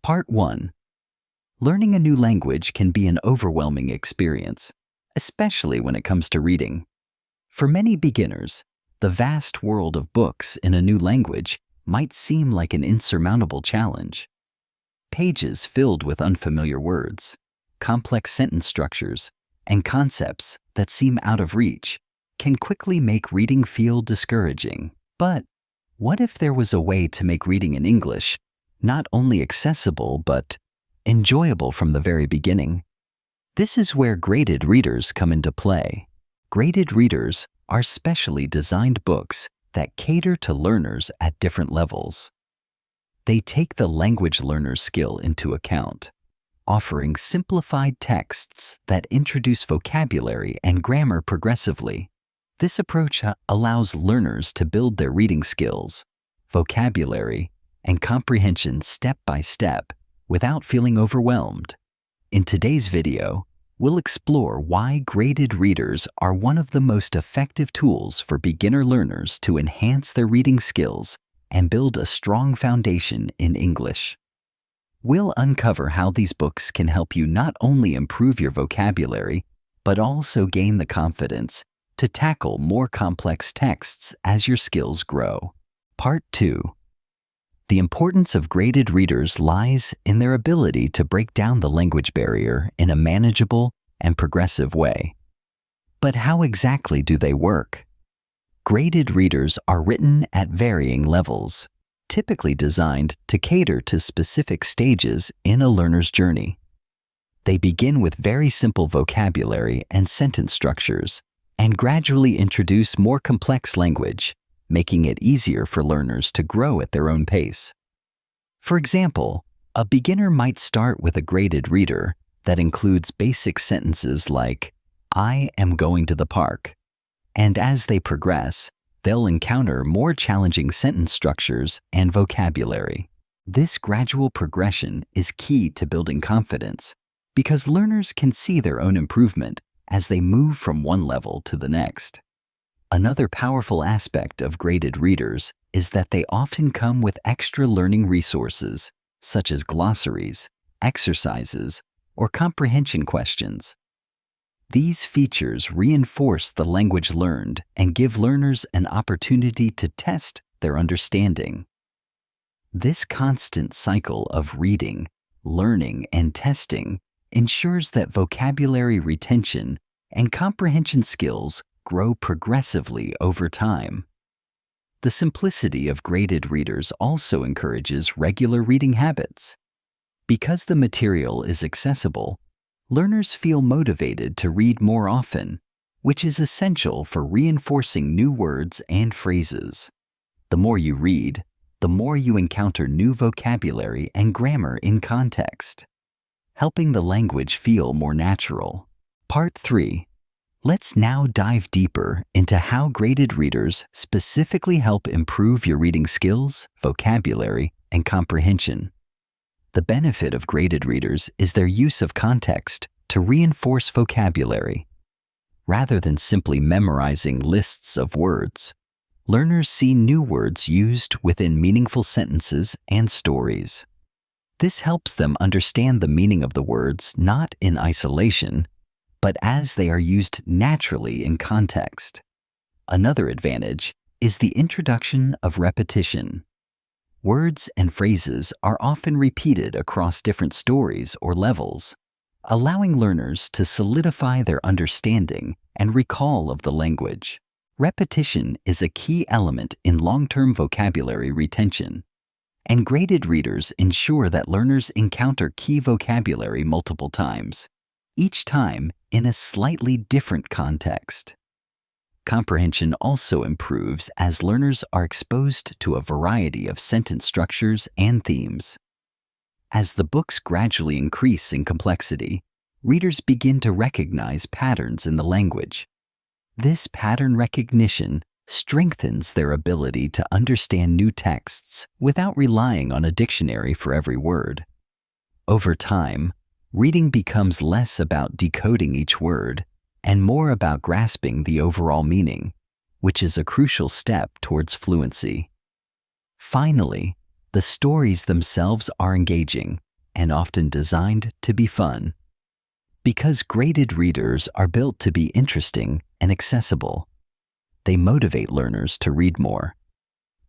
Part 1. Learning a new language can be an overwhelming experience, especially when it comes to reading. For many beginners, the vast world of books in a new language might seem like an insurmountable challenge. Pages filled with unfamiliar words, complex sentence structures, and concepts that seem out of reach can quickly make reading feel discouraging. But what if there was a way to make reading in English not only accessible but enjoyable from the very beginning? This is where graded readers come into play. Graded readers are specially designed books that cater to learners at different levels. They take the language learner's skill into account, offering simplified texts that introduce vocabulary and grammar progressively. This approach allows learners to build their reading skills, vocabulary, and comprehension step by step without feeling overwhelmed. In today's video, we'll explore why graded readers are one of the most effective tools for beginner learners to enhance their reading skills and build a strong foundation in English. We'll uncover how these books can help you not only improve your vocabulary, but also gain the confidence to tackle more complex texts as your skills grow. Part 2. The importance of graded readers lies in their ability to break down the language barrier in a manageable and progressive way. But how exactly do they work? Graded readers are written at varying levels, typically designed to cater to specific stages in a learner's journey. They begin with very simple vocabulary and sentence structures, and gradually introduce more complex language, making it easier for learners to grow at their own pace. For example, a beginner might start with a graded reader that includes basic sentences like, "I am going to the park," and as they progress, they'll encounter more challenging sentence structures and vocabulary. This gradual progression is key to building confidence because learners can see their own improvement as they move from one level to the next. Another powerful aspect of graded readers is that they often come with extra learning resources, such as glossaries, exercises, or comprehension questions. These features reinforce the language learned and give learners an opportunity to test their understanding. This constant cycle of reading, learning, and testing ensures that vocabulary retention and comprehension skills grow progressively over time. The simplicity of graded readers also encourages regular reading habits. Because the material is accessible, learners feel motivated to read more often, which is essential for reinforcing new words and phrases. The more you read, the more you encounter new vocabulary and grammar in context, helping the language feel more natural. Part 3. Let's now dive deeper into how graded readers specifically help improve your reading skills, vocabulary, and comprehension. The benefit of graded readers is their use of context to reinforce vocabulary. Rather than simply memorizing lists of words, learners see new words used within meaningful sentences and stories. This helps them understand the meaning of the words not in isolation, but as they are used naturally in context. Another advantage is the introduction of repetition. Words and phrases are often repeated across different stories or levels, allowing learners to solidify their understanding and recall of the language. Repetition is a key element in long-term vocabulary retention, and graded readers ensure that learners encounter key vocabulary multiple times, each time in a slightly different context. Comprehension also improves as learners are exposed to a variety of sentence structures and themes. As the books gradually increase in complexity, readers begin to recognize patterns in the language. This pattern recognition strengthens their ability to understand new texts without relying on a dictionary for every word. Over time, reading becomes less about decoding each word and more about grasping the overall meaning, which is a crucial step towards fluency. Finally, the stories themselves are engaging, and often designed to be fun. Because graded readers are built to be interesting and accessible, they motivate learners to read more.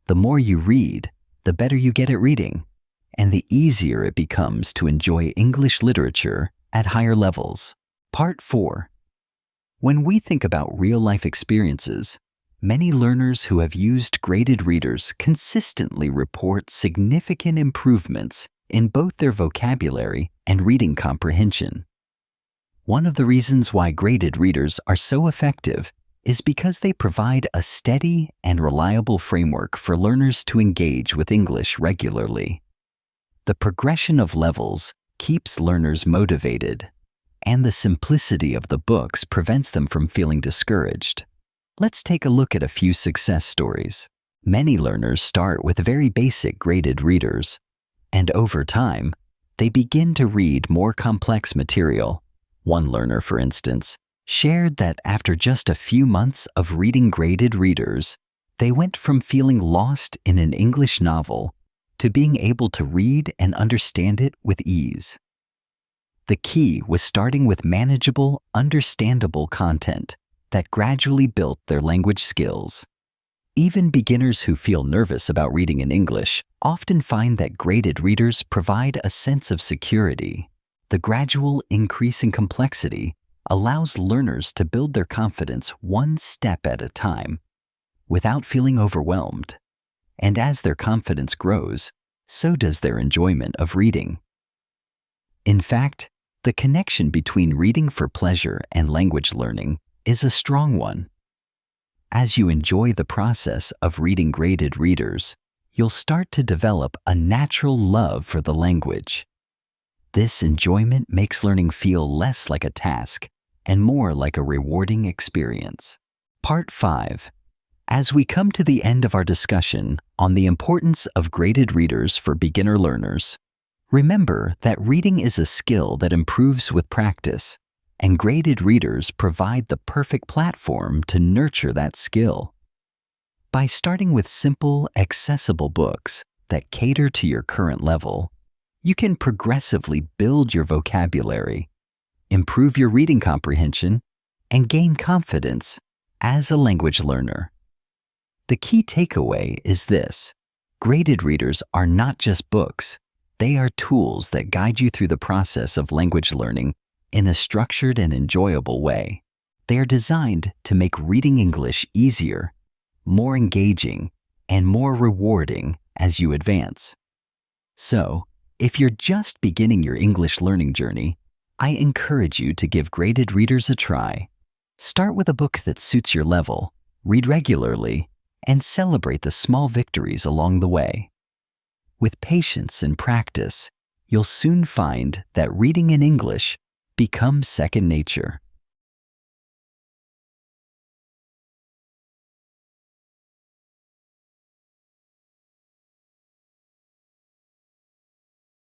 The more you read, the better you get at reading, and the easier it becomes to enjoy English literature at higher levels. Part 4. When we think about real-life experiences, many learners who have used graded readers consistently report significant improvements in both their vocabulary and reading comprehension. One of the reasons why graded readers are so effective is because they provide a steady and reliable framework for learners to engage with English regularly. The progression of levels keeps learners motivated, and the simplicity of the books prevents them from feeling discouraged. Let's take a look at a few success stories. Many learners start with very basic graded readers, and over time, they begin to read more complex material. One learner, for instance, shared that after just a few months of reading graded readers, they went from feeling lost in an English novel to being able to read and understand it with ease. The key was starting with manageable, understandable content that gradually built their language skills. Even beginners who feel nervous about reading in English often find that graded readers provide a sense of security. The gradual increase in complexity allows learners to build their confidence one step at a time without feeling overwhelmed. And as their confidence grows, so does their enjoyment of reading. In fact, the connection between reading for pleasure and language learning is a strong one. As you enjoy the process of reading graded readers, you'll start to develop a natural love for the language. This enjoyment makes learning feel less like a task and more like a rewarding experience. Part 5. As we come to the end of our discussion on the importance of graded readers for beginner learners, remember that reading is a skill that improves with practice, and graded readers provide the perfect platform to nurture that skill. By starting with simple, accessible books that cater to your current level, you can progressively build your vocabulary, improve your reading comprehension, and gain confidence as a language learner. The key takeaway is this: graded readers are not just books, they are tools that guide you through the process of language learning in a structured and enjoyable way. They are designed to make reading English easier, more engaging, and more rewarding as you advance. So, if you're just beginning your English learning journey, I encourage you to give graded readers a try. Start with a book that suits your level, read regularly, and celebrate the small victories along the way. With patience and practice, you'll soon find that reading in English becomes second nature.